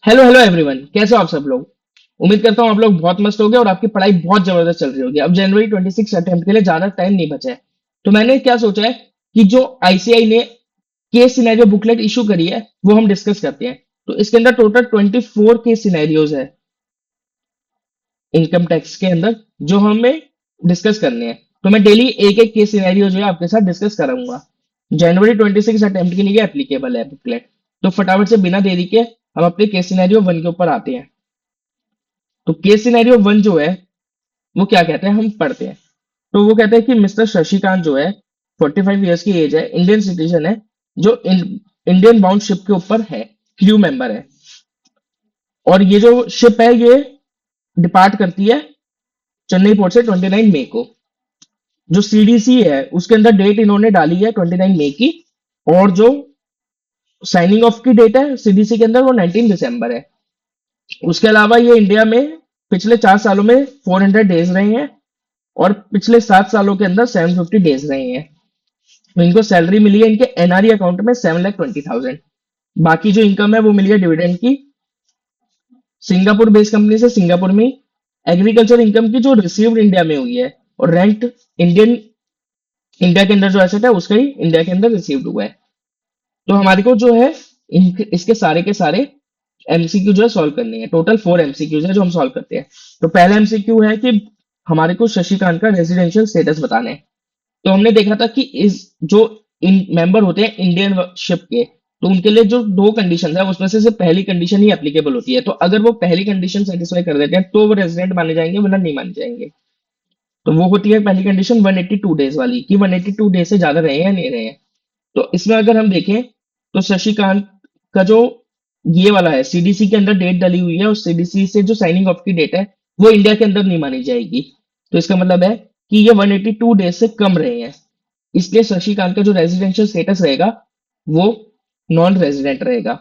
Hello hello everyone, कैसे हो आप सब लोग। उम्मीद करता हूँ आप लोग बहुत मस्त हो गए और आपकी पढ़ाई बहुत जबरदस्त चल रही होगी। अब जनवरी 26 अटेम्प्ट के लिए ज्यादा टाइम नहीं बचा है। तो मैंने क्या सोचा है कि जो आईसीआई ने केस सिनेरियो बुकलेट इशू करी है वो हम डिस्कस करते हैं। तो इसके अंदर टोटल 24 केस सिनेरियोज है इनकम टैक्स के अंदर, जो हमें डिस्कस करने हैं। तो मैं डेली एक एक केस सिनेरियो जो है आपके साथ डिस्कस कराऊंगा। जनवरी 26 अटेम्प्ट के लिए एप्लीकेबल है बुकलेट। तो फटाफट से बिना देरी के हम अपने केस सिनेरियो वन के ऊपर आते हैं। तो केस सिनेरियो वन जो है वो क्या कहते हैं, हम पढ़ते हैं। तो वो कहते हैं कि मिस्टर शशिकांत जो है 45 ईयर्स की एज है, इंडियन सिटीजन है, जो इंडियन बाउंड शिप के ऊपर है, क्रू मेंबर है। और ये जो शिप है ये डिपार्ट करती है चेन्नई पोर्ट से 29 मई को। जो सीडीसी है उसके अंदर डेट इन्होंने डाली है 29 मई की। और जो साइनिंग ऑफ की डेट है सीडीसी के अंदर वो 19 दिसंबर है। उसके अलावा ये इंडिया में पिछले 4 सालों में 400 डेज रहे हैं और पिछले 7 सालों के अंदर 750 डेज रहे हैं। तो इनको सैलरी मिली है इनके एनआरई अकाउंट में 7,20,000। बाकी जो इनकम है वो मिली है डिविडेंड की सिंगापुर बेस्ड कंपनी से, सिंगापुर में। एग्रीकल्चर इनकम की जो रिसीव्ड इंडिया में हुई है, और रेंट इंडियन इंडिया के अंदर जो एसेट है उसका ही इंडिया के अंदर रिसीव्ड हुआ है। तो हमारे को जो है इसके सारे के सारे एमसीक्यू जो है सॉल्व करने हैं। टोटल 4 एमसीक्यूज है जो हम सॉल्व करते हैं। तो पहला एमसीक्यू है कि हमारे को शशिकांत का रेजिडेंशियल स्टेटस बताना है। तो हमने देखा था कि इस जो इन मेंबर होते हैं इंडियन शिप के, तो उनके लिए जो दो कंडीशन है उसमें से सिर्फ पहली कंडीशन ही एप्लीकेबल होती है। तो अगर वो पहली कंडीशन सेटिस्फाई कर देते हैं तो वो रेजिडेंट माने जाएंगे, वरना नहीं माने जाएंगे। तो वो होती है पहली कंडीशन 182 डेज वाली, कि 182 डेज से ज्यादा रहे हैं या नहीं रहे हैं। तो इसमें अगर हम देखें तो शशिकांत का जो ये वाला है सीडीसी के अंदर डेट डली हुई है, और सीडीसी से जो साइनिंग ऑफ की डेट है वो इंडिया के अंदर नहीं मानी जाएगी। तो इसका मतलब है कि ये 182 डेज से कम रहे हैं। इसलिए शशिकांत का जो रेजिडेंशियल स्टेटस रहेगा वो नॉन रेजिडेंट रहेगा।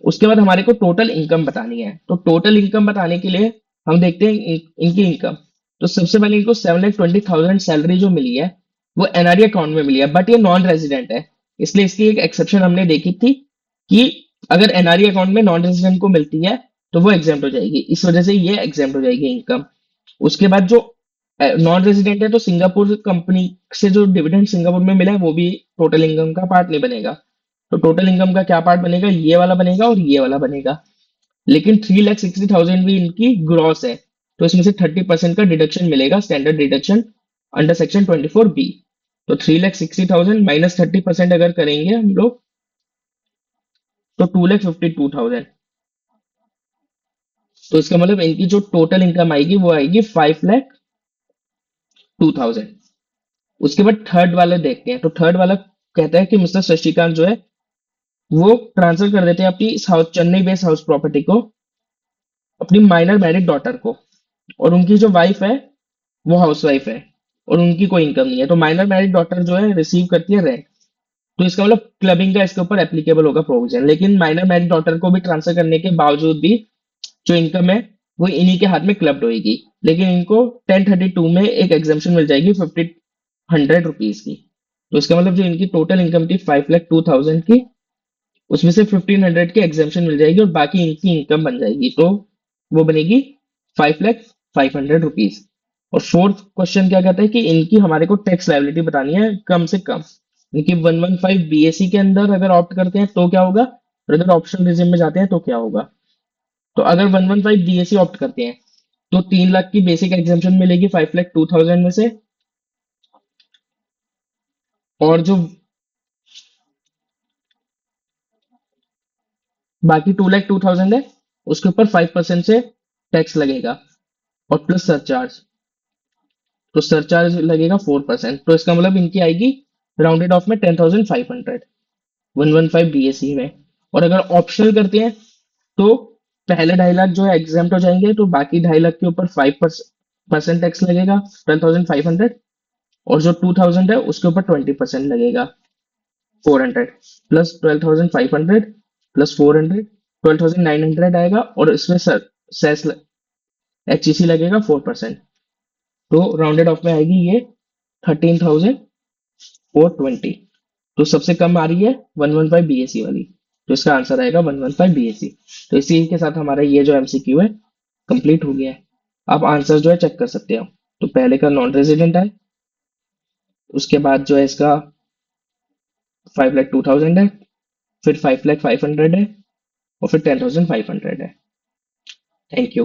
उसके बाद हमारे को टोटल इनकम बतानी है। तो टोटल इनकम बताने के लिए हम देखते हैं इनकी इनकम। तो सबसे पहले इनको 7,20,000 सैलरी जो मिली है वो एनआरई अकाउंट में मिली है, बट ये नॉन रेजिडेंट है। इसलिए इसकी एक एक्सेप्शन हमने देखी थी कि अगर एनआरई अकाउंट में नॉन रेजिडेंट को मिलती है तो वो एग्जाम्प्ट हो जाएगी। इस वजह से ये एग्जाम्प्ट हो जाएगी इनकम। उसके बाद जो नॉन रेजिडेंट है तो सिंगापुर कंपनी से जो डिविडेंड सिंगापुर में मिला है वो भी टोटल इनकम का पार्ट नहीं बनेगा। तो टोटल इनकम का क्या पार्ट बनेगा, ये वाला बनेगा और ये वाला बनेगा। लेकिन 3,60,000 भी इनकी ग्रॉस है। तो इसमें से 30% का डिडक्शन मिलेगा, standard deduction under section 24B। तो 3,60,000 माइनस 30% अगर करेंगे हम लोग तो 2,52,000। तो इसका मतलब इनकी जो टोटल इनकम आएगी वो आएगी 5,02,000। उसके बाद थर्ड वाला देखते हैं। तो थर्ड वाला कहता है कि मिस्टर शशिकांत जो है वो ट्रांसफर कर देते हैं अपनी south Chennai based house property को अपनी माइनर मैरिड डॉटर को। और उनकी जो वाइफ है वो हाउस वाइफ है और उनकी कोई इनकम नहीं है। तो माइनर मैरिड डॉटर जो है रिसीव करती है रेंट। तो इसका मतलब क्लबिंग का इसके ऊपर एप्लीकेबल होगा प्रोविजन। लेकिन माइनर मैरिड डॉटर को भी ट्रांसफर करने के बावजूद भी जो इनकम है वो इन्हीं के हाथ में क्लब्ड होगी। लेकिन इनको 1032 में एक एग्जामेशन मिल जाएगी 1,500 रुपीज की। तो इसका मतलब जो इनकी टोटल इनकम थी 5,02,000 की, उसमें से 1,500 की एग्जामेशन मिल जाएगी और बाकी इनकी इनकम बन जाएगी। तो वो बनेगी 5,05,000 रुपीज। और फोर्थ क्वेश्चन क्या कहता है कि इनकी हमारे को टैक्स लायबिलिटी बतानी है कम से कम। इनकी 115 बीएसई के अंदर अगर ऑप्ट करते हैं तो क्या होगा, और अगर ऑप्शन रिजिम में जाते हैं तो क्या होगा। तो अगर 115 बीएसई ऑप्ट करते हैं तो 3 लाख की बेसिक एग्जामेशन मिलेगी 5,02,000 में से। और जो बाकी 2,02,000 है उसके ऊपर 5% से टैक्स लगेगा और प्लस सरचार्ज। तो सरचार्ज लगेगा 4%। तो इसका मतलब इनकी आएगी राउंडेड ऑफ में 10,500 115 बीएसई में। और अगर ऑप्शनल करते हैं तो पहले 2.5 लाख जो है एग्जाम्प्ट हो जाएंगे, तो बाकी 2.5 लाख के ऊपर 5% टैक्स लगेगा 12,500। और जो 2,000 है उसके ऊपर 20% लगेगा 400 प्लस 12,500 प्लस 400 12,900 आएगा। और इसमें सर सेस एचईसी लगेगा 4%। तो राउंडेड ऑफ में आएगी ये 13,420। तो सबसे कम आ रही है 115 बीएसई वाली। तो इसका आंसर आएगा 115 BAC। तो इसी के साथ हमारा ये जो MCQ है कंप्लीट हो गया है। आप आंसर जो है चेक कर सकते हो। तो पहले का नॉन रेजिडेंट है, उसके बाद जो है इसका 5,02,000 है, फिर 5,05,000 है, और फिर 10,500 है। Thank you.